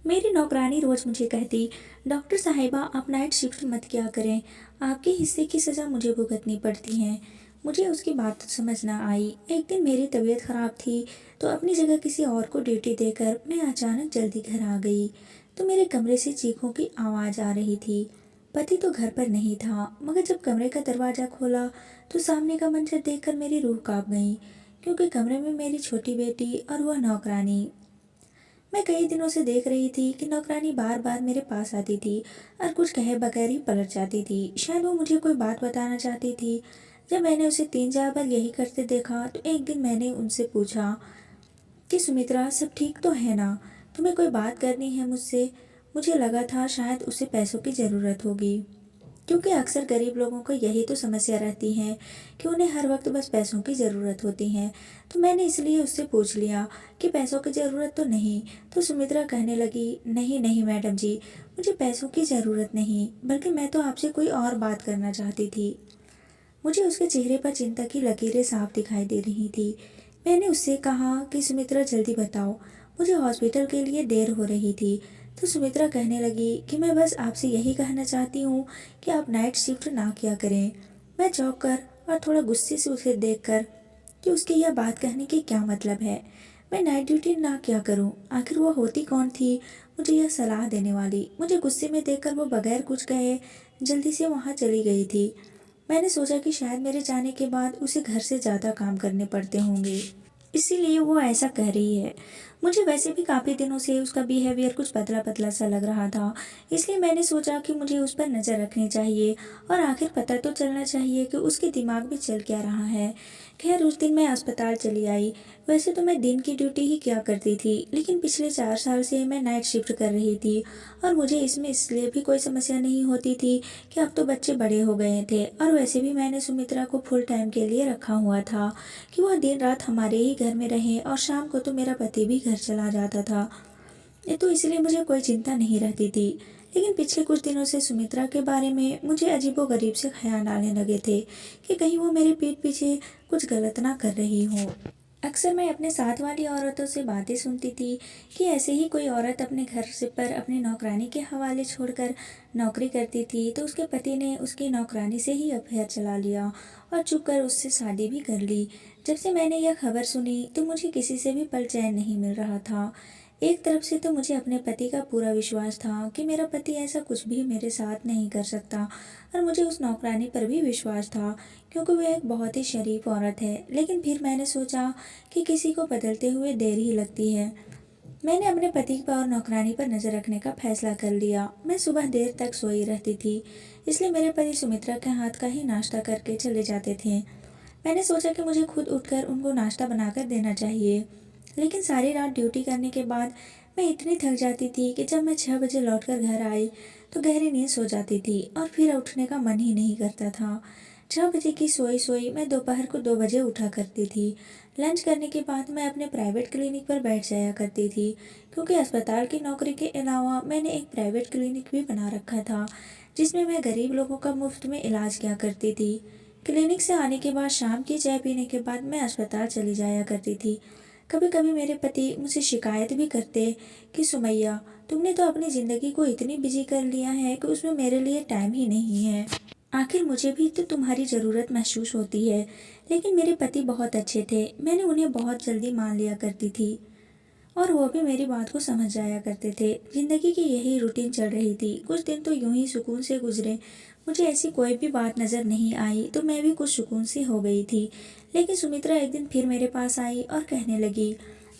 मेरी नौकरानी रोज मुझे कहती, डॉक्टर साहिबा आप नाइट शिफ्ट मत किया करें, आपके हिस्से की सज़ा मुझे भुगतनी पड़ती है। मुझे उसकी बात तो समझ ना आई। एक दिन मेरी तबीयत खराब थी तो अपनी जगह किसी और को ड्यूटी देकर मैं अचानक जल्दी घर आ गई। तो मेरे कमरे से चीखों की आवाज़ आ रही थी। पति तो घर पर नहीं था, मगर जब कमरे का दरवाज़ा खोला तो सामने का मंजर देखकर मेरी रूह कांप गई, क्योंकि कमरे में मेरी छोटी बेटी और वह नौकरानी। मैं कई दिनों से देख रही थी कि नौकरानी बार बार मेरे पास आती थी और कुछ कहे बगैर ही पलट जाती थी। शायद वो मुझे कोई बात बताना चाहती थी। जब मैंने उसे 3-4 बार यही करते देखा तो एक दिन मैंने उनसे पूछा कि सुमित्रा, सब ठीक तो है ना? तुम्हें कोई बात करनी है मुझसे? मुझे लगा था शायद उसे पैसों की ज़रूरत होगी, क्योंकि अक्सर गरीब लोगों को यही तो समस्या रहती है कि उन्हें हर वक्त बस पैसों की ज़रूरत होती है। तो मैंने इसलिए उससे पूछ लिया कि पैसों की ज़रूरत तो नहीं। तो सुमित्रा कहने लगी, नहीं नहीं मैडम जी, मुझे पैसों की ज़रूरत नहीं, बल्कि मैं तो आपसे कोई और बात करना चाहती थी। मुझे उसके चेहरे पर चिंता की लकीरें साफ दिखाई दे रही थी। मैंने उससे कहा कि सुमित्रा जल्दी बताओ, मुझे हॉस्पिटल के लिए देर हो रही थी। तो सुमित्रा कहने लगी कि मैं बस आपसे यही कहना चाहती हूँ कि आप नाइट शिफ्ट ना किया करें। मैं चौंक कर और थोड़ा गुस्से से उसे देखकर कि उसके यह बात कहने की क्या मतलब है। मैं नाइट ड्यूटी ना क्या करूं? आखिर वो होती कौन थी मुझे यह सलाह देने वाली? मुझे गुस्से में देखकर वो बगैर कुछ कहे जल्दी से वहां चली गई थी। मैंने सोचा कि शायद मेरे जाने के बाद उसे घर से ज़्यादा काम करने पड़ते होंगे, इसीलिए वो ऐसा कह रही है। मुझे वैसे भी काफ़ी दिनों से उसका बिहेवियर कुछ पतला पतला सा लग रहा था, इसलिए मैंने सोचा कि मुझे उस पर नज़र रखनी चाहिए और आखिर पता तो चलना चाहिए कि उसके दिमाग में चल क्या रहा है। खैर, उस दिन मैं अस्पताल चली आई। वैसे तो मैं दिन की ड्यूटी ही किया करती थी, लेकिन पिछले 4 साल से मैं नाइट शिफ्ट कर रही थी और मुझे इसमें इसलिए भी कोई समस्या नहीं होती थी कि अब तो बच्चे बड़े हो गए थे, और वैसे भी मैंने सुमित्रा को फुल टाइम के लिए रखा हुआ था कि वह दिन रात हमारे ही घर में रहे, और शाम को तो मेरा पति भी घर चला जाता था। ये तो इसलिए मुझे कोई चिंता नहीं रहती थी। लेकिन पिछले कुछ दिनों से सुमित्रा के बारे में मुझे अजीबोगरीब से ख्याल आने लगे थे कि कहीं वो मेरे पीठ पीछे कुछ गलत ना कर रही हो। अक्सर मैं अपने साथ वाली औरतों से बातें सुनती थी कि ऐसे ही कोई औरत अपने घर से पर अपनी नौकरानी के हवाले छोड़कर नौकरी करती थी, तो उसके पति ने उसकी नौकरानी से ही अफेयर चला लिया और चुप कर उससे शादी भी कर ली। जब से मैंने यह खबर सुनी तो मुझे किसी से भी पल चैन नहीं मिल रहा था। एक तरफ से तो मुझे अपने पति का पूरा विश्वास था कि मेरा पति ऐसा कुछ भी मेरे साथ नहीं कर सकता, और मुझे उस नौकरानी पर भी विश्वास था, क्योंकि वह एक बहुत ही शरीफ औरत है। लेकिन फिर मैंने सोचा कि किसी को बदलते हुए देर ही लगती है। मैंने अपने पति पर और नौकरानी पर नज़र रखने का फैसला कर लिया। मैं सुबह देर तक सोई रहती थी, इसलिए मेरे पति सुमित्रा के हाथ का ही नाश्ता करके चले जाते थे। मैंने सोचा कि मुझे खुद उठकर उनको नाश्ता बनाकर देना चाहिए, लेकिन सारी रात ड्यूटी करने के बाद मैं इतनी थक जाती थी कि जब मैं 6 बजे लौटकर घर आई तो गहरी नींद सो जाती थी और फिर उठने का मन ही नहीं करता था। 6 बजे की सोई सोई मैं दोपहर को 2 बजे उठा करती थी। लंच करने के बाद मैं अपने प्राइवेट क्लिनिक पर बैठ जाया करती थी, क्योंकि अस्पताल की नौकरी के अलावा मैंने एक प्राइवेट क्लिनिक भी बना रखा था, जिसमें मैं गरीब लोगों का मुफ्त में इलाज किया करती थी। क्लिनिक से आने के बाद शाम की चाय पीने के बाद मैं अस्पताल चली जाया करती थी। कभी कभी मेरे पति मुझसे शिकायत भी करते कि सुमैया, तुमने तो अपनी ज़िंदगी को इतनी बिजी कर लिया है कि उसमें मेरे लिए टाइम ही नहीं है। आखिर मुझे भी तो तुम्हारी ज़रूरत महसूस होती है। लेकिन मेरे पति बहुत अच्छे थे, मैंने उन्हें बहुत जल्दी मान लिया करती थी और वो भी मेरी बात को समझ जाया करते थे। जिंदगी की यही रूटीन चल रही थी। कुछ दिन तो यूं ही सुकून से गुजरे। मुझे ऐसी कोई भी बात नज़र नहीं आई तो मैं भी कुछ सुकून से हो गई थी। लेकिन सुमित्रा एक दिन फिर मेरे पास आई और कहने लगी,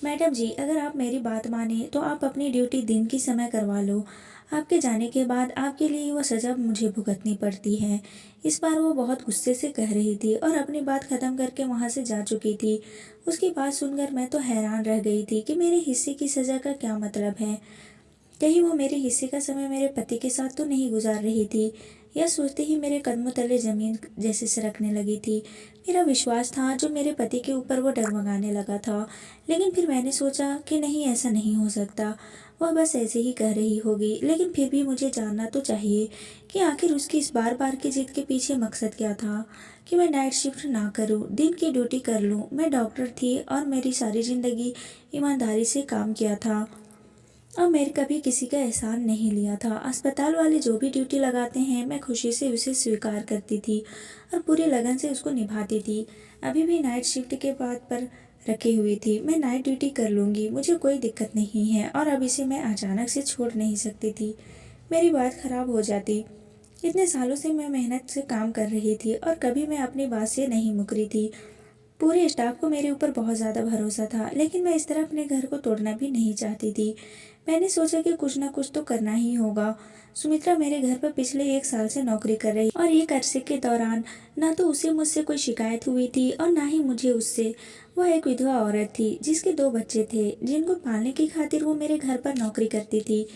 मैडम जी, अगर आप मेरी बात माने तो आप अपनी ड्यूटी दिन की समय करवा लो। आपके जाने के बाद आपके लिए वह सज़ा मुझे भुगतनी पड़ती है। इस बार वो बहुत गुस्से से कह रही थी और अपनी बात ख़त्म करके वहाँ से जा चुकी थी। उसकी बात सुनकर मैं तो हैरान रह गई थी कि मेरे हिस्से की सज़ा का क्या मतलब है। कहीं वो मेरे हिस्से का समय मेरे पति के साथ तो नहीं गुजार रही थी। यह सोचते ही मेरे कदमों तले ज़मीन जैसे सरकने लगी थी। मेरा विश्वास था जो मेरे पति के ऊपर वो डगमगाने लगा था। लेकिन फिर मैंने सोचा कि नहीं, ऐसा नहीं हो सकता। वह बस ऐसे ही कह रही होगी। लेकिन फिर भी मुझे जानना तो चाहिए कि आखिर उसकी इस बार बार की जिद के पीछे मकसद क्या था। कि मैं नाइट शिफ्ट ना करूं, दिन की ड्यूटी कर लूं। मैं डॉक्टर थी और मेरी सारी ज़िंदगी ईमानदारी से काम किया था। और मैंने कभी किसी का एहसान नहीं लिया था। अस्पताल वाले जो भी ड्यूटी लगाते हैं मैं खुशी से उसे स्वीकार करती थी और पूरी लगन से उसको निभाती थी। अभी भी नाइट शिफ्ट के बाद पर रखी हुई थी। मैं नाइट ड्यूटी कर लूँगी, मुझे कोई दिक्कत नहीं है और अब इसे मैं अचानक से छोड़ नहीं सकती थी। मेरी बात खराब हो जाती। इतने सालों से मैं मेहनत से काम कर रही थी और कभी मैं अपनी बात से नहीं मुकरी थी। पूरे स्टाफ को मेरे ऊपर बहुत ज़्यादा भरोसा था, लेकिन मैं इस तरह अपने घर को तोड़ना भी नहीं चाहती थी। मैंने सोचा कि कुछ ना कुछ तो करना ही होगा। सुमित्रा मेरे घर पर पिछले 1 साल से नौकरी कर रही और एक अरसे के दौरान ना तो उसे मुझसे कोई शिकायत हुई थी और ना ही मुझे उससे। वह एक विधवा औरत थी जिसके 2 बच्चे थे जिनको पालने की खातिर वो मेरे घर पर नौकरी करती थी।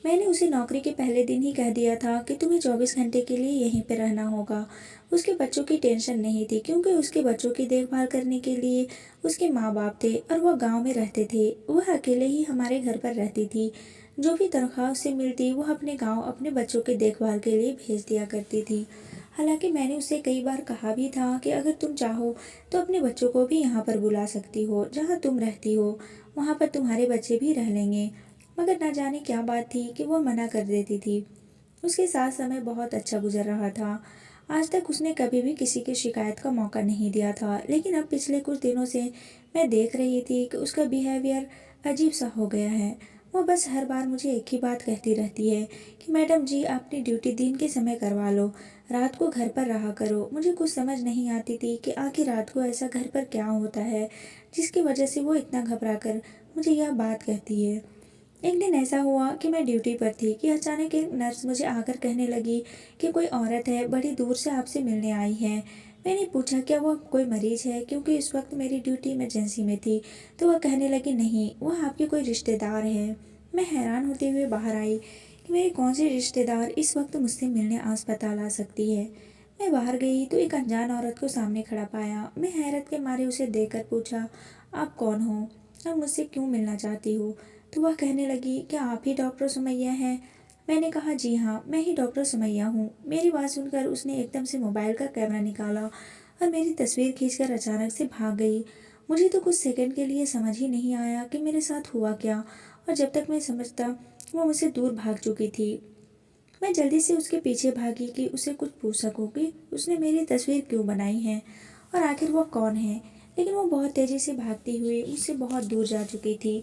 मैंने उसे नौकरी के पहले दिन ही कह दिया था कि तुम्हें 24 घंटे के लिए यहीं पर रहना होगा। उसके बच्चों की टेंशन नहीं थी क्योंकि उसके बच्चों की देखभाल करने के लिए उसके माँ बाप थे और वह गांव में रहते थे। वह अकेले ही हमारे घर पर रहती थी। जो भी तनख्वाह उससे मिलती वह अपने गांव अपने बच्चों के देखभाल के लिए भेज दिया करती थी। हालांकि मैंने उसे कई बार कहा भी था कि अगर तुम चाहो तो अपने बच्चों को भी यहाँ पर बुला सकती हो, जहाँ तुम रहती हो वहाँ पर तुम्हारे बच्चे भी रह लेंगे। मगर न जाने क्या बात थी कि वह मना कर देती थी। उसके साथ समय बहुत अच्छा गुजर रहा था। आज तक उसने कभी भी किसी की शिकायत का मौका नहीं दिया था, लेकिन अब पिछले कुछ दिनों से मैं देख रही थी कि उसका बिहेवियर अजीब सा हो गया है। वो बस हर बार मुझे एक ही बात कहती रहती है कि मैडम जी अपनी ड्यूटी दिन के समय करवा लो, रात को घर पर रहा करो। मुझे कुछ समझ नहीं आती थी कि आखिर रात को ऐसा घर पर क्या होता है जिसकी वजह से वो इतना घबरा कर मुझे यह बात कहती है। एक दिन ऐसा हुआ कि मैं ड्यूटी पर थी कि अचानक एक नर्स मुझे आकर कहने लगी कि कोई औरत है बड़ी दूर से आपसे मिलने आई है। मैंने पूछा क्या वह कोई मरीज है, क्योंकि इस वक्त मेरी ड्यूटी इमरजेंसी में थी। तो वह कहने लगी नहीं, वह आपकी कोई रिश्तेदार है। मैं हैरान होते हुए बाहर आई कि मेरी कौन सी रिश्तेदार इस वक्त मुझसे मिलने अस्पताल आ सकती है। मैं बाहर गई तो एक अनजान औरत को सामने खड़ा पाया। मैं हैरत के मारे उसे देखकर पूछा, आप कौन हो और मुझसे क्यों मिलना चाहती हो? तो वह कहने लगी, क्या आप ही डॉक्टर सुमैया हैं? मैंने कहा जी हाँ, मैं ही डॉक्टर सुमैया हूँ। मेरी बात सुनकर उसने एकदम से मोबाइल का कैमरा निकाला और मेरी तस्वीर खींचकर अचानक से भाग गई। मुझे तो कुछ सेकंड के लिए समझ ही नहीं आया कि मेरे साथ हुआ क्या, और जब तक मैं समझता वो मुझसे दूर भाग चुकी थी। मैं जल्दी से उसके पीछे भागी कि उसे कुछ पूछ सकूं कि उसने मेरी तस्वीर क्यों बनाई है और आखिर वो कौन है। लेकिन वो बहुत तेज़ी से भागती हुई मुझसे बहुत दूर जा चुकी थी।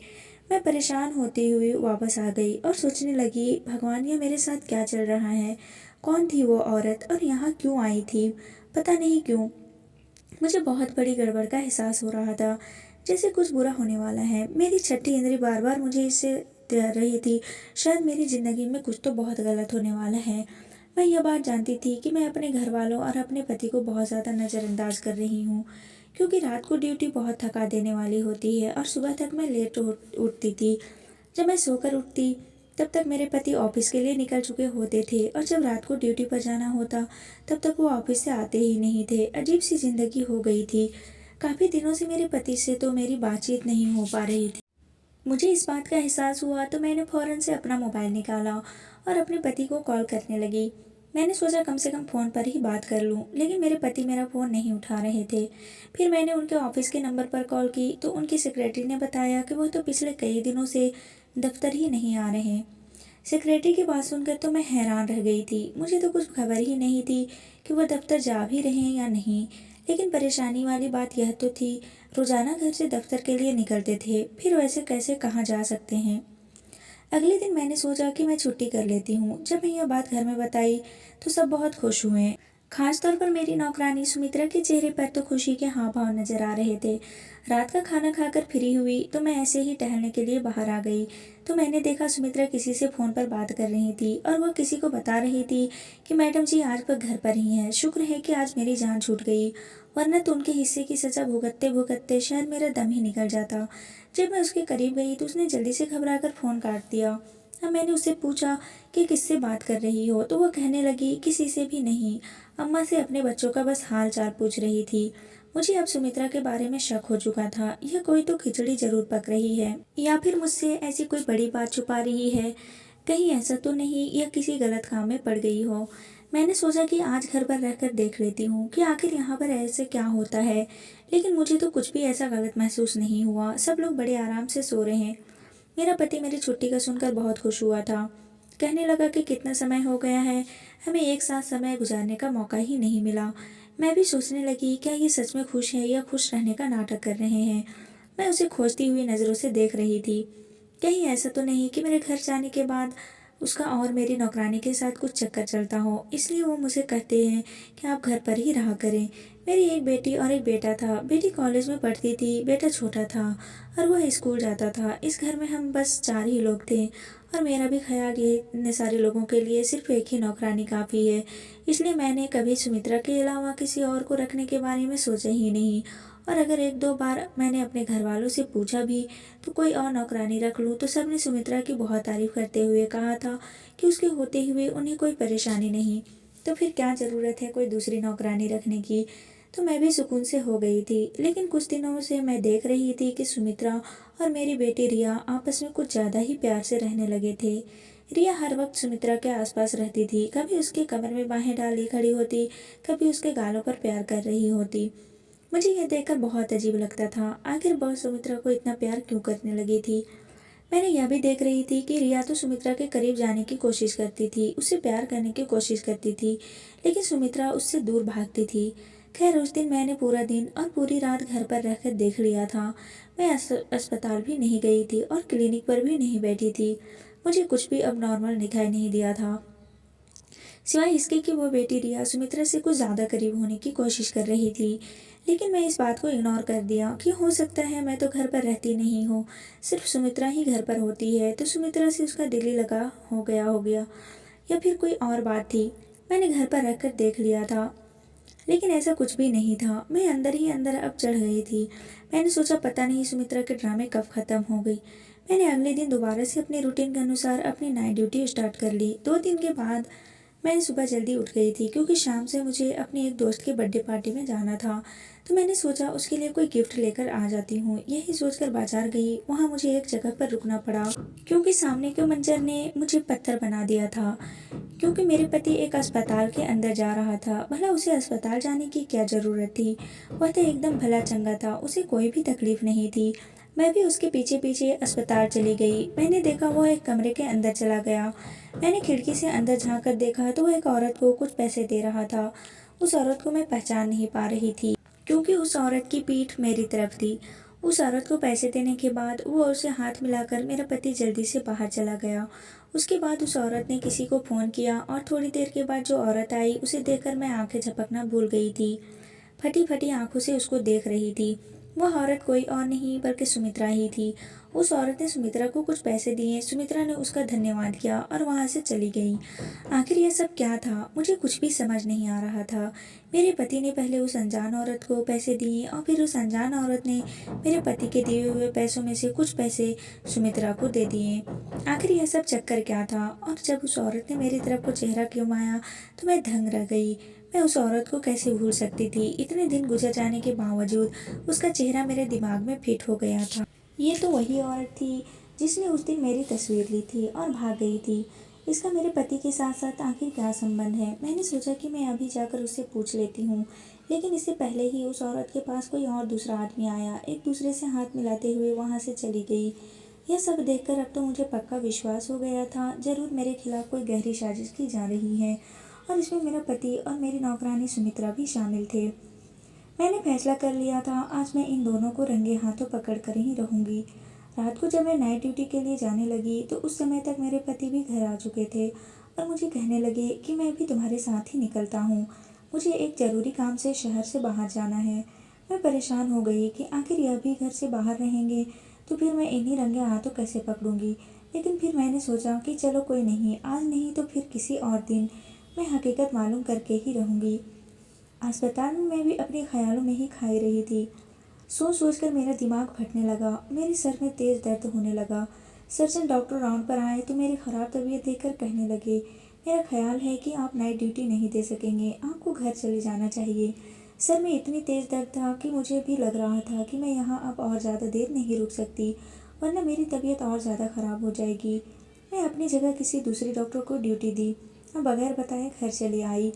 मैं परेशान होती हुई वापस आ गई और सोचने लगी, भगवान ये मेरे साथ क्या चल रहा है? कौन थी वो औरत और यहाँ क्यों आई थी? पता नहीं क्यों मुझे बहुत बड़ी गड़बड़ का एहसास हो रहा था, जैसे कुछ बुरा होने वाला है। मेरी छठी इंद्री बार बार मुझे इससे डरा रही थी, शायद मेरी ज़िंदगी में कुछ तो बहुत गलत होने वाला है। मैं यह बात जानती थी कि मैं अपने घर वालों और अपने पति को बहुत ज़्यादा नज़रअंदाज कर रही हूँ, क्योंकि रात को ड्यूटी बहुत थका देने वाली होती है और सुबह तक मैं लेट उठती थी। जब मैं सोकर उठती तब तक मेरे पति ऑफिस के लिए निकल चुके होते थे और जब रात को ड्यूटी पर जाना होता तब तक वो ऑफिस से आते ही नहीं थे। अजीब सी जिंदगी हो गई थी। काफ़ी दिनों से मेरे पति से तो मेरी बातचीत नहीं हो पा रही थी। मुझे इस बात का एहसास हुआ तो मैंने फ़ौरन से अपना मोबाइल निकाला और अपने पति को कॉल करने लगी। मैंने सोचा कम से कम फ़ोन पर ही बात कर लूं, लेकिन मेरे पति मेरा फ़ोन नहीं उठा रहे थे। फिर मैंने उनके ऑफिस के नंबर पर कॉल की तो उनकी सेक्रेटरी ने बताया कि वह तो पिछले कई दिनों से दफ्तर ही नहीं आ रहे। सेक्रेटरी की बात सुनकर तो मैं हैरान रह गई थी। मुझे तो कुछ खबर ही नहीं थी कि वह दफ्तर जा भी रहे हैं या नहीं। लेकिन परेशानी वाली बात यह तो थी, रोजाना घर से दफ्तर के लिए निकलते थे, फिर वैसे कैसे कहाँ जा सकते हैं। अगले दिन मैंने सोचा कि मैं छुट्टी कर लेती हूँ। जब मैं यह बात घर में बताई तो सब बहुत खुश हुए। खास तौर पर मेरी नौकरानी सुमित्रा के चेहरे पर तो खुशी के हाव भाव नजर आ रहे थे। रात का खाना खाकर फ्री हुई तो मैं ऐसे ही टहलने के लिए बाहर आ गई तो मैंने देखा सुमित्रा किसी से फ़ोन पर बात कर रही थी और वह किसी को बता रही थी कि मैडम जी आज वह घर पर ही हैं। शुक्र है कि आज मेरी जान छूट गई, वरना तो उनके हिस्से की सज़ा भुगतते भुगतते शायद मेरा दम ही निकल जाता। जब मैं उसके करीब गई तो उसने जल्दी से घबरा कर फ़ोन काट दिया। अब मैंने उससे पूछा कि किससे बात कर रही हो, तो वह कहने लगी किसी से भी नहीं, अम्मा से अपने बच्चों का बस हाल चाल पूछ रही थी। मुझे अब सुमित्रा के बारे में शक हो चुका था। यह कोई तो खिचड़ी जरूर पक रही है या फिर मुझसे ऐसी कोई बड़ी बात छुपा रही है। कहीं ऐसा तो नहीं यह किसी गलत काम में पड़ गई हो। मैंने सोचा कि आज घर पर रहकर देख लेती हूँ कि आखिर यहाँ पर ऐसे क्या होता है। लेकिन मुझे तो कुछ भी ऐसा गलत महसूस नहीं हुआ। सब लोग बड़े आराम से सो रहे हैं। मेरा पति मेरी छुट्टी का सुनकर बहुत खुश हुआ था। कहने लगा कि कितना समय हो गया है, हमें एक साथ समय गुजारने का मौका ही नहीं मिला। मैं भी सोचने लगी, क्या ये सच में खुश है या खुश रहने का नाटक कर रहे हैं। मैं उसे खोजती हुई नज़रों से देख रही थी। कहीं ऐसा तो नहीं कि मेरे घर जाने के बाद उसका और मेरी नौकरानी के साथ कुछ चक्कर चलता हो, इसलिए वो मुझे कहते हैं कि आप घर पर ही रहा करें। मेरी एक बेटी और एक बेटा था। बेटी कॉलेज में पढ़ती थी, बेटा छोटा था और वह स्कूल जाता था। इस घर में हम बस 4 ही लोग थे और मेरा भी ख्याल ये इतने सारे लोगों के लिए सिर्फ एक ही नौकरानी काफ़ी है। इसलिए मैंने कभी सुमित्रा के अलावा किसी और को रखने के बारे में सोचा ही नहीं। और अगर एक दो बार मैंने अपने घर वालों से पूछा भी तो कोई और नौकरानी रख लूँ, तो सबने सुमित्रा की बहुत तारीफ करते हुए कहा था कि उसके होते हुए उन्हें कोई परेशानी नहीं, तो फिर क्या ज़रूरत है कोई दूसरी नौकरानी रखने की। तो मैं भी सुकून से हो गई थी। लेकिन कुछ दिनों से मैं देख रही थी कि सुमित्रा और मेरी बेटी रिया आपस में कुछ ज़्यादा ही प्यार से रहने लगे थे। रिया हर वक्त सुमित्रा के आसपास रहती थी, कभी उसके कमर में बाहें डाली खड़ी होती, कभी उसके गालों पर प्यार कर रही होती। मुझे यह देखकर बहुत अजीब लगता था, आखिर वह सुमित्रा को इतना प्यार क्यों करने लगी थी। मैंने यह भी देख रही थी कि रिया तो सुमित्रा के करीब जाने की कोशिश करती थी, उससे प्यार करने की कोशिश करती थी, लेकिन सुमित्रा उससे दूर भागती थी। खैर उस दिन मैंने पूरा दिन और पूरी रात घर पर रहकर देख लिया था। मैं अस्पताल भी नहीं गई थी और क्लिनिक पर भी नहीं बैठी थी। मुझे कुछ भी अब नॉर्मल दिखाई नहीं दिया था, सिवाय इसके कि वो बेटी रिया सुमित्रा से कुछ ज़्यादा करीब होने की कोशिश कर रही थी। लेकिन मैं इस बात को इग्नोर कर दिया कि हो सकता है मैं तो घर पर रहती नहीं हूँ, सिर्फ सुमित्रा ही घर पर होती है, तो सुमित्रा से उसका दिल ही लगा हो गया या फिर कोई और बात थी। मैंने घर पर रहकर देख लिया था, लेकिन ऐसा कुछ भी नहीं था। मैं अंदर ही अंदर अब चढ़ गई थी। मैंने सोचा पता नहीं सुमित्रा के ड्रामे कब ख़त्म हो गई। मैंने अगले दिन दोबारा से अपने रूटीन के अनुसार अपनी नाइट ड्यूटी स्टार्ट कर ली। 2 दिन के बाद मैं सुबह जल्दी उठ गई थी, क्योंकि शाम से मुझे अपनी एक दोस्त की बर्थडे पार्टी में जाना था। तो मैंने सोचा उसके लिए कोई गिफ्ट लेकर आ जाती हूँ। यही सोचकर बाजार गई। वहाँ मुझे एक जगह पर रुकना पड़ा, क्योंकि सामने के मंजर ने मुझे पत्थर बना दिया था। क्योंकि मेरे पति एक अस्पताल के अंदर जा रहा था। भला उसे अस्पताल जाने की क्या ज़रूरत थी, वह तो एकदम भला चंगा था, उसे कोई भी तकलीफ नहीं थी। मैं भी उसके पीछे पीछे अस्पताल चली गई। मैंने देखा वो एक कमरे के अंदर चला गया। मैंने खिड़की से अंदर झांक कर देखा तो वह एक औरत को कुछ पैसे दे रहा था। उस औरत को मैं पहचान नहीं पा रही थी, क्योंकि उस औरत की पीठ मेरी तरफ थी। उस औरत को पैसे देने के बाद वो उसे हाथ मिलाकर मेरा पति जल्दी से बाहर चला गया। उसके बाद उस औरत ने किसी को फ़ोन किया और थोड़ी देर के बाद जो औरत आई उसे देखकर मैं आंखें झपकना भूल गई थी। फटी फटी आंखों से उसको देख रही थी। वह औरत कोई और नहीं बल्कि सुमित्रा ही थी। उस औरत ने सुमित्रा को कुछ पैसे दिए, सुमित्रा ने उसका धन्यवाद किया और वहाँ से चली गई। आखिर यह सब क्या था, मुझे कुछ भी समझ नहीं आ रहा था। मेरे पति ने पहले उस अनजान औरत को पैसे दिए और फिर उस अनजान औरत ने मेरे पति के दिए हुए पैसों में से कुछ पैसे सुमित्रा को दे दिए। आखिर यह सब चक्कर क्या था, और जब उस औरत ने मेरी तरफ को चेहरा क्यों माया, तो मैं दंग रह गई। मैं उस औरत को कैसे भूल सकती थी। इतने दिन गुजर जाने के बावजूद उसका चेहरा मेरे दिमाग में फिट हो गया था। ये तो वही औरत थी जिसने उस दिन मेरी तस्वीर ली थी और भाग गई थी। इसका मेरे पति के साथ साथ आखिर क्या संबंध है। मैंने सोचा कि मैं अभी जाकर उससे पूछ लेती हूँ, लेकिन इससे पहले ही उस औरत के पास कोई और दूसरा आदमी आया, एक दूसरे से हाथ मिलाते हुए वहाँ से चली गई। यह सब देखकर अब तो मुझे पक्का विश्वास हो गया था, जरूर मेरे खिलाफ कोई गहरी साजिश की जा रही है और इसमें मेरा पति और मेरी नौकरानी सुमित्रा भी शामिल थे। मैंने फैसला कर लिया था, आज मैं इन दोनों को रंगे हाथों पकड़ कर ही रहूंगी। रात को जब मैं नाइट ड्यूटी के लिए जाने लगी तो उस समय तक मेरे पति भी घर आ चुके थे और मुझे कहने लगे कि मैं भी तुम्हारे साथ ही निकलता हूँ, मुझे एक ज़रूरी काम से शहर से बाहर जाना है। मैं परेशान हो गई कि आखिर यह भी घर से बाहर रहेंगे तो फिर मैं इन्हीं रंगे हाथों कैसे पकड़ूंगी। लेकिन फिर मैंने सोचा कि चलो कोई नहीं, आज नहीं तो फिर किसी और दिन मैं हकीकत मालूम करके ही रहूंगी। अस्पताल में मैं भी अपने ख्यालों में ही खाई रही थी। सोच सोच कर मेरा दिमाग फटने लगा, मेरे सर में तेज दर्द होने लगा। सर्जन डॉक्टर राउंड पर आए तो मेरी ख़राब तबीयत देखकर कहने लगे, मेरा ख्याल है कि आप नाइट ड्यूटी नहीं दे सकेंगे, आपको घर चले जाना चाहिए। सर में इतनी तेज़ दर्द था कि मुझे भी लग रहा था कि मैं यहाँ अब और ज़्यादा देर नहीं रुक सकती, वरना मेरी तबीयत और ज़्यादा ख़राब हो जाएगी। मैं अपनी जगह किसी दूसरे डॉक्टर को ड्यूटी दी और बगैर बताए घर चली आई।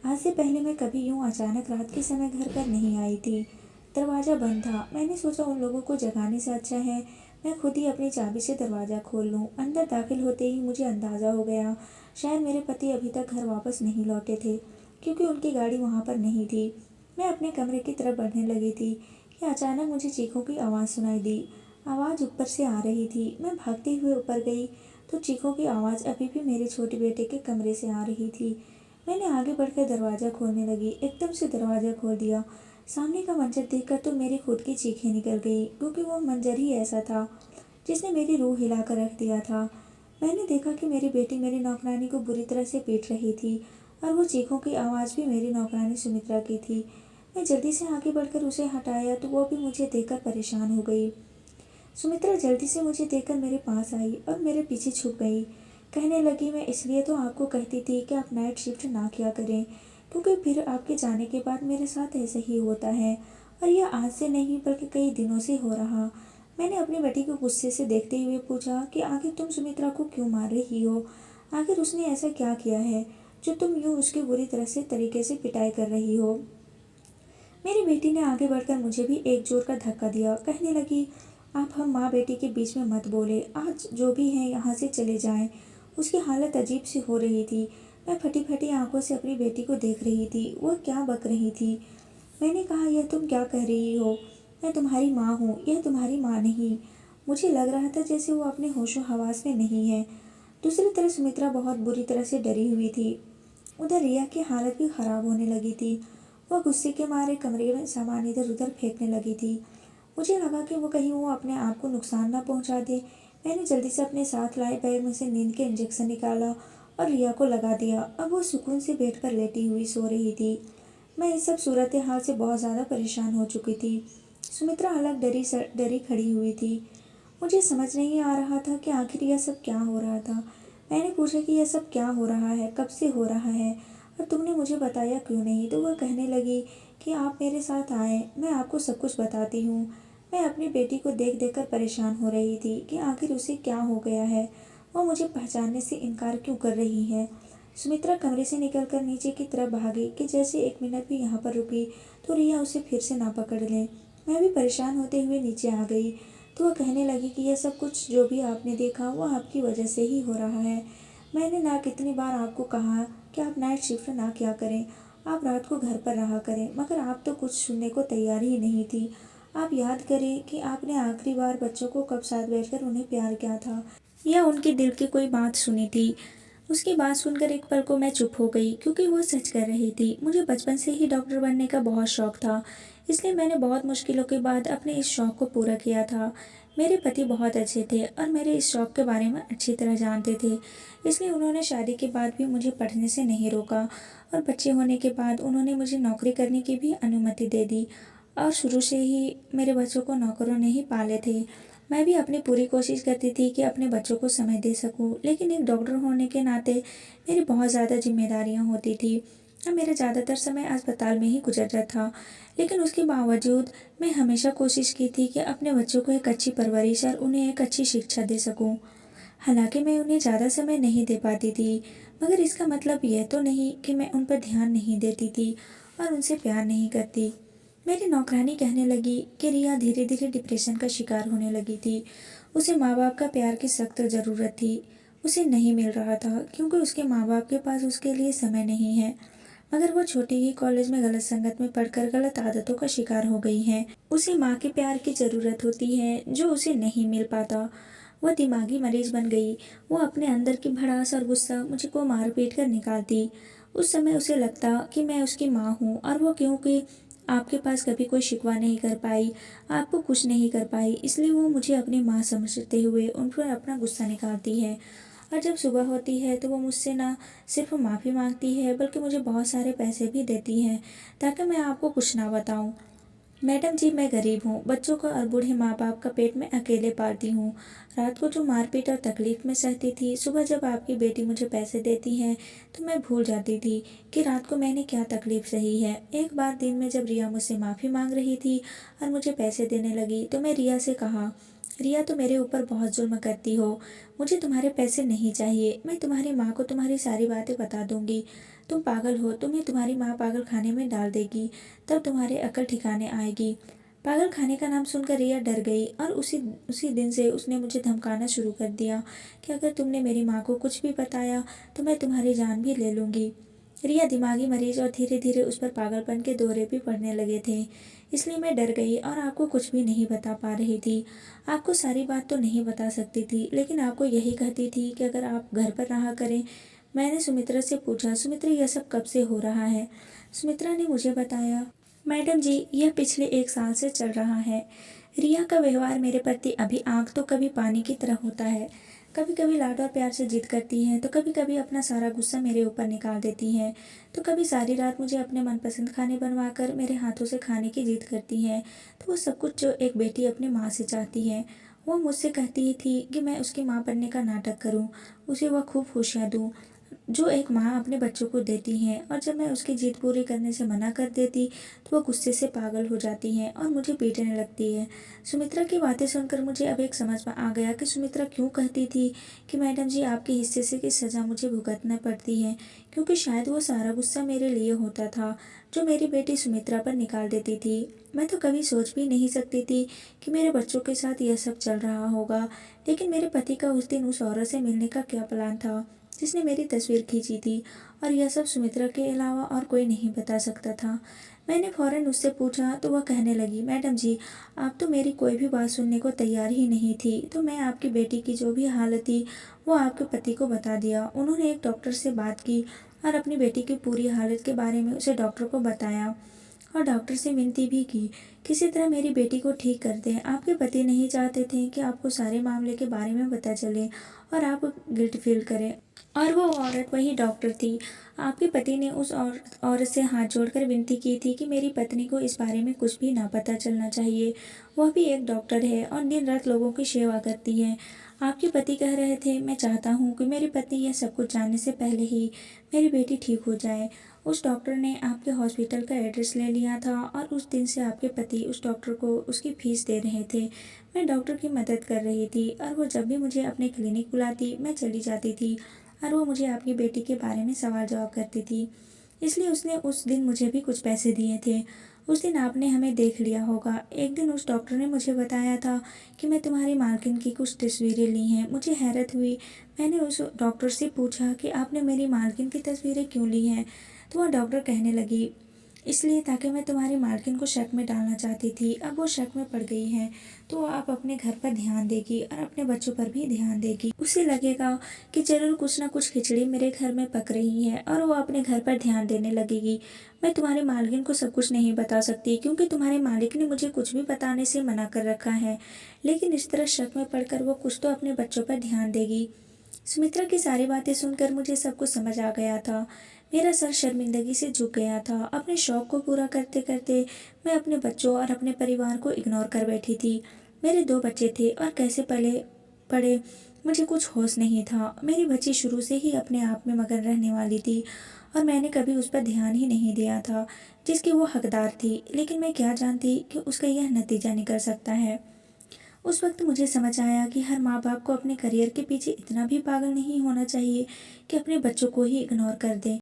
आज से पहले मैं कभी यूं अचानक रात के समय घर पर नहीं आई थी। दरवाज़ा बंद था। मैंने सोचा उन लोगों को जगाने से अच्छा है मैं खुद ही अपनी चाबी से दरवाज़ा खोल लूँ। अंदर दाखिल होते ही मुझे अंदाज़ा हो गया, शायद मेरे पति अभी तक घर वापस नहीं लौटे थे, क्योंकि उनकी गाड़ी वहाँ पर नहीं थी। मैं अपने कमरे की तरफ बढ़ने लगी थी कि अचानक मुझे चीखों की आवाज़ सुनाई दी। आवाज़ ऊपर से आ रही थी। मैं भागते हुए ऊपर गई तो चीखों की आवाज़ अभी भी मेरे छोटे बेटे के कमरे से आ रही थी। मैंने आगे बढ़कर दरवाज़ा खोलने लगी। एकदम से दरवाज़ा खोल दिया। सामने का मंजर देखकर तो मेरी खुद की चीखें निकल गई, क्योंकि वो मंजर ही ऐसा था जिसने मेरी रूह हिलाकर रख दिया था। मैंने देखा कि मेरी बेटी मेरी नौकरानी को बुरी तरह से पीट रही थी, और वो चीखों की आवाज़ भी मेरी नौकरानी सुमित्रा की थी। मैं जल्दी से आगे बढ़कर उसे हटाया तो वो भी मुझे देखकर परेशान हो गई। सुमित्रा जल्दी से मुझे देखकर मेरे पास आई और मेरे पीछे छुप गई। कहने लगी, मैं इसलिए तो आपको कहती थी कि आप नाइट शिफ्ट ना किया करें, क्योंकि फिर आपके जाने के बाद मेरे साथ ऐसा ही होता है, और यह आज से नहीं बल्कि कई दिनों से हो रहा। मैंने अपनी बेटी को गुस्से से देखते हुए पूछा कि आखिर तुम सुमित्रा को क्यों मार रही हो? आखिर उसने ऐसा क्या किया है जो तुम यूँ उसकी बुरी तरह से तरीके से पिटाई कर रही हो? मेरी बेटी ने आगे बढ़कर मुझे भी एक जोर का धक्का दिया। कहने लगी, आप हम माँ बेटी के बीच में मत बोले। आज जो भी हैं यहाँ से चले जाएं। उसकी हालत अजीब सी हो रही थी। मैं फटी फटी आंखों से अपनी बेटी को देख रही थी। वह क्या बक रही थी। मैंने कहा, यह तुम क्या कह रही हो? मैं तुम्हारी माँ हूँ, यह तुम्हारी माँ नहीं। मुझे लग रहा था जैसे वो अपने होशो हवास में नहीं है। दूसरी तरफ सुमित्रा बहुत बुरी तरह से डरी हुई थी। उधर रिया की हालत भी खराब होने लगी थी। वह गुस्से के मारे कमरे में सामान इधर उधर फेंकने लगी थी। मुझे लगा कि वो कहीं वो अपने आप को नुकसान ना पहुंचा दे। मैंने जल्दी से अपने साथ लाए बैग में से नींद के इंजेक्शन निकाला और रिया को लगा दिया। अब वो सुकून से बेड पर लेटी हुई सो रही थी। मैं इस सब सूरत हाल से बहुत ज़्यादा परेशान हो चुकी थी। सुमित्रा अलग डरी खड़ी हुई थी। मुझे समझ नहीं आ रहा था कि आखिर यह सब क्या हो रहा था। मैंने पूछा कि यह सब क्या हो रहा है, कब से हो रहा है, और तुमने मुझे बताया क्यों नहीं? तो वह कहने लगी कि आप मेरे साथ आए, मैं आपको सब कुछ बताती हूँ। मैं अपनी बेटी को देख देख कर परेशान हो रही थी कि आखिर उसे क्या हो गया है। वह मुझे पहचानने से इनकार क्यों कर रही है। सुमित्रा कमरे से निकलकर नीचे की तरफ भागी कि जैसे एक मिनट भी यहाँ पर रुकी तो रिया उसे फिर से ना पकड़ ले। मैं भी परेशान होते हुए नीचे आ गई तो वह कहने लगी कि यह सब कुछ जो भी आपने देखा वह आपकी वजह से ही हो रहा है। मैंने ना कितनी बार आपको कहा कि आप नाइट शिफ्ट ना किया करें, आप रात को घर पर रहा करें, मगर आप तो कुछ सुनने को तैयार ही नहीं थी। आप याद करें कि आपने आखिरी बार बच्चों को कब साथ बैठकर उन्हें प्यार किया था, या उनके दिल की कोई बात सुनी थी। उसकी बात सुनकर एक पल को मैं चुप हो गई, क्योंकि वो सच कर रही थी। मुझे बचपन से ही डॉक्टर बनने का बहुत शौक था, इसलिए मैंने बहुत मुश्किलों के बाद अपने इस शौक को पूरा किया था। मेरे पति बहुत अच्छे थे और मेरे इस शौक के बारे में अच्छी तरह जानते थे, इसलिए उन्होंने शादी के बाद भी मुझे पढ़ने से नहीं रोका, और बच्चे होने के बाद उन्होंने मुझे नौकरी करने की भी अनुमति दे दी। और शुरू से ही मेरे बच्चों को नौकरों ने ही पाले थे। मैं भी अपनी पूरी कोशिश करती थी कि अपने बच्चों को समय दे सकूं, लेकिन एक डॉक्टर होने के नाते मेरी बहुत ज़्यादा जिम्मेदारियां होती थी और मेरा ज़्यादातर समय अस्पताल में ही गुजरता था। लेकिन उसके बावजूद मैं हमेशा कोशिश की थी कि अपने बच्चों को एक अच्छी परवरिश और उन्हें एक अच्छी शिक्षा दे सकूं। हालांकि मैं उन्हें ज़्यादा समय नहीं दे पाती थी, मगर इसका मतलब यह तो नहीं कि मैं उन पर ध्यान नहीं देती थी और उनसे प्यार नहीं करती। मेरी नौकरानी कहने लगी कि रिया धीरे धीरे डिप्रेशन का शिकार होने लगी थी। उसे माँ बाप का प्यार की सख्त ज़रूरत थी। उसे नहीं मिल रहा था क्योंकि उसके माँ बाप के पास उसके लिए समय नहीं है। मगर वो छोटी ही कॉलेज में गलत संगत में पढ़कर गलत आदतों का शिकार हो गई है। उसे माँ के प्यार की ज़रूरत होती है जो उसे नहीं मिल पाता। वह दिमागी मरीज बन गई। वो अपने अंदर की भड़ास और गुस्सा मुझे को मार पीट कर निकालती। उस समय उसे लगता कि मैं उसकी माँ हूँ, और वो क्योंकि आपके पास कभी कोई शिकवा नहीं कर पाई, आपको कुछ नहीं कर पाई, इसलिए वो मुझे अपनी माँ समझते हुए उन पर अपना गुस्सा निकालती है। और जब सुबह होती है तो वो मुझसे ना सिर्फ माफ़ी मांगती है बल्कि मुझे बहुत सारे पैसे भी देती है, ताकि मैं आपको कुछ ना बताऊं। मैडम जी, मैं गरीब हूँ, बच्चों का और बूढ़े माँ बाप का पेट में अकेले पालती हूँ। रात को जो मारपीट और तकलीफ में सहती थी, सुबह जब आपकी बेटी मुझे पैसे देती है तो मैं भूल जाती थी कि रात को मैंने क्या तकलीफ सही है। एक बार दिन में जब रिया मुझसे माफ़ी मांग रही थी और मुझे पैसे देने लगी तो मैं रिया से कहा, रिया तो मेरे ऊपर बहुत जुल्म करती हो, मुझे तुम्हारे पैसे नहीं चाहिए, मैं तुम्हारी माँ को तुम्हारी सारी बातें बता दूंगी। तुम पागल हो, तुम्हें तुम्हारी माँ पागल खाने में डाल देगी, तब तुम्हारे अकल ठिकाने आएगी। पागल खाने का नाम सुनकर रिया डर गई और उसी उसी दिन से उसने मुझे धमकाना शुरू कर दिया कि अगर तुमने मेरी माँ को कुछ भी बताया तो मैं तुम्हारी जान भी ले लूँगी। रिया दिमागी मरीज और धीरे धीरे उस पर पागलपन के दौरे भी पड़ने लगे थे, इसलिए मैं डर गई और आपको कुछ भी नहीं बता पा रही थी। आपको सारी बात तो नहीं बता सकती थी, लेकिन आपको यही कहती थी कि अगर आप घर पर रहा करें। मैंने सुमित्रा से पूछा, सुमित्रा यह सब कब से हो रहा है? सुमित्रा ने मुझे बताया, मैडम जी यह पिछले 1 साल से चल रहा है। रिया का व्यवहार मेरे प्रति अभी आग तो कभी पानी की तरह होता है। कभी कभी लाड और प्यार से जिद करती है, तो कभी कभी अपना सारा गुस्सा मेरे ऊपर निकाल देती है, तो कभी सारी रात मुझे अपने मनपसंद खाने बनवाकर मेरे हाथों से खाने की जिद करती है। तो वो सब कुछ जो एक बेटी अपनी माँ से चाहती है। वो मुझसे कहती थी कि मैं उसकी माँ बनने का नाटक करूँ, उसे वह खूब खुशियाँ दूँ जो एक माँ अपने बच्चों को देती है। और जब मैं उसकी जिद पूरी करने से मना कर देती तो वो गुस्से से पागल हो जाती है और मुझे पीटने लगती है। सुमित्रा की बातें सुनकर मुझे अब एक समझ में आ गया कि सुमित्रा क्यों कहती थी कि मैडम जी आपके हिस्से से की सज़ा मुझे भुगतना पड़ती है, क्योंकि शायद वो सारा गुस्सा मेरे लिए होता था जो मेरी बेटी सुमित्रा पर निकाल देती थी। मैं तो कभी सोच भी नहीं सकती थी कि मेरे बच्चों के साथ यह सब चल रहा होगा, लेकिन मेरे पति का उस दिन उस औरत से मिलने का क्या प्लान था जिसने मेरी तस्वीर खींची थी, और यह सब सुमित्रा के अलावा और कोई नहीं बता सकता था। मैंने फ़ौरन उससे पूछा तो वह कहने लगी, मैडम जी आप तो मेरी कोई भी बात सुनने को तैयार ही नहीं थी, तो मैं आपकी बेटी की जो भी हालत थी वो आपके पति को बता दिया। उन्होंने एक डॉक्टर से बात की और अपनी बेटी की पूरी हालत के बारे में उसे डॉक्टर को बताया और डॉक्टर से विनती भी की, किसी तरह मेरी बेटी को ठीक कर दें। आपके पति नहीं चाहते थे कि आपको सारे मामले के बारे में पता चले और आप गिल्ट फील करें। और वो औरत वही डॉक्टर थी। आपके पति ने उस औरत से हाथ जोड़कर विनती की थी कि मेरी पत्नी को इस बारे में कुछ भी ना पता चलना चाहिए। वह भी एक डॉक्टर है और दिन रात लोगों की सेवा करती है। आपके पति कह रहे थे, मैं चाहता हूँ कि मेरी पत्नी यह सब कुछ जानने से पहले ही मेरी बेटी ठीक हो जाए। उस डॉक्टर ने आपके हॉस्पिटल का एड्रेस ले लिया था और उस दिन से आपके पति उस डॉक्टर को उसकी फीस दे रहे थे। मैं डॉक्टर की मदद कर रही थी और वो जब भी मुझे अपने क्लिनिक बुलाती मैं चली जाती थी और वो मुझे आपकी बेटी के बारे में सवाल जवाब करती थी। इसलिए उसने उस दिन मुझे भी कुछ पैसे दिए थे। उस दिन आपने हमें देख लिया होगा। एक दिन उस डॉक्टर ने मुझे बताया था कि मैं तुम्हारी मालकिन की कुछ तस्वीरें ली हैं। मुझे हैरत हुई। मैंने उस डॉक्टर से पूछा कि आपने मेरी मालकिन की तस्वीरें क्यों ली हैं? तो वह डॉक्टर कहने लगी, इसलिए ताकि मैं तुम्हारी मालकिन को शक में डालना चाहती थी। अब वो शक में पड़ गई है तो आप अपने घर पर ध्यान देगी और अपने बच्चों पर भी ध्यान देगी। उसे लगेगा कि जरूर कुछ ना कुछ खिचड़ी मेरे घर में पक रही है और वो अपने घर पर ध्यान देने लगेगी। मैं तुम्हारे मालकिन को सब कुछ नहीं बता सकती क्योंकि तुम्हारे मालिक ने मुझे कुछ भी बताने से मना कर रखा है, लेकिन इस तरह शक में पड़कर वो कुछ तो अपने बच्चों पर ध्यान देगी। सुमित्रा की सारी बातें सुनकर मुझे सब कुछ समझ आ गया था। मेरा सर शर्मिंदगी से झुक गया था। अपने शौक को पूरा करते करते मैं अपने बच्चों और अपने परिवार को इग्नोर कर बैठी थी। मेरे 2 बच्चे थे और कैसे पले पड़े मुझे कुछ होश नहीं था। मेरी बच्ची शुरू से ही अपने आप में मगन रहने वाली थी और मैंने कभी उस पर ध्यान ही नहीं दिया था जिसकी वो हकदार थी, लेकिन मैं क्या जानती कि उसका यह नतीजा निकल सकता है। उस वक्त मुझे समझ आया कि हर माँ बाप को अपने करियर के पीछे इतना भी पागल नहीं होना चाहिए कि अपने बच्चों को ही इग्नोर कर दें।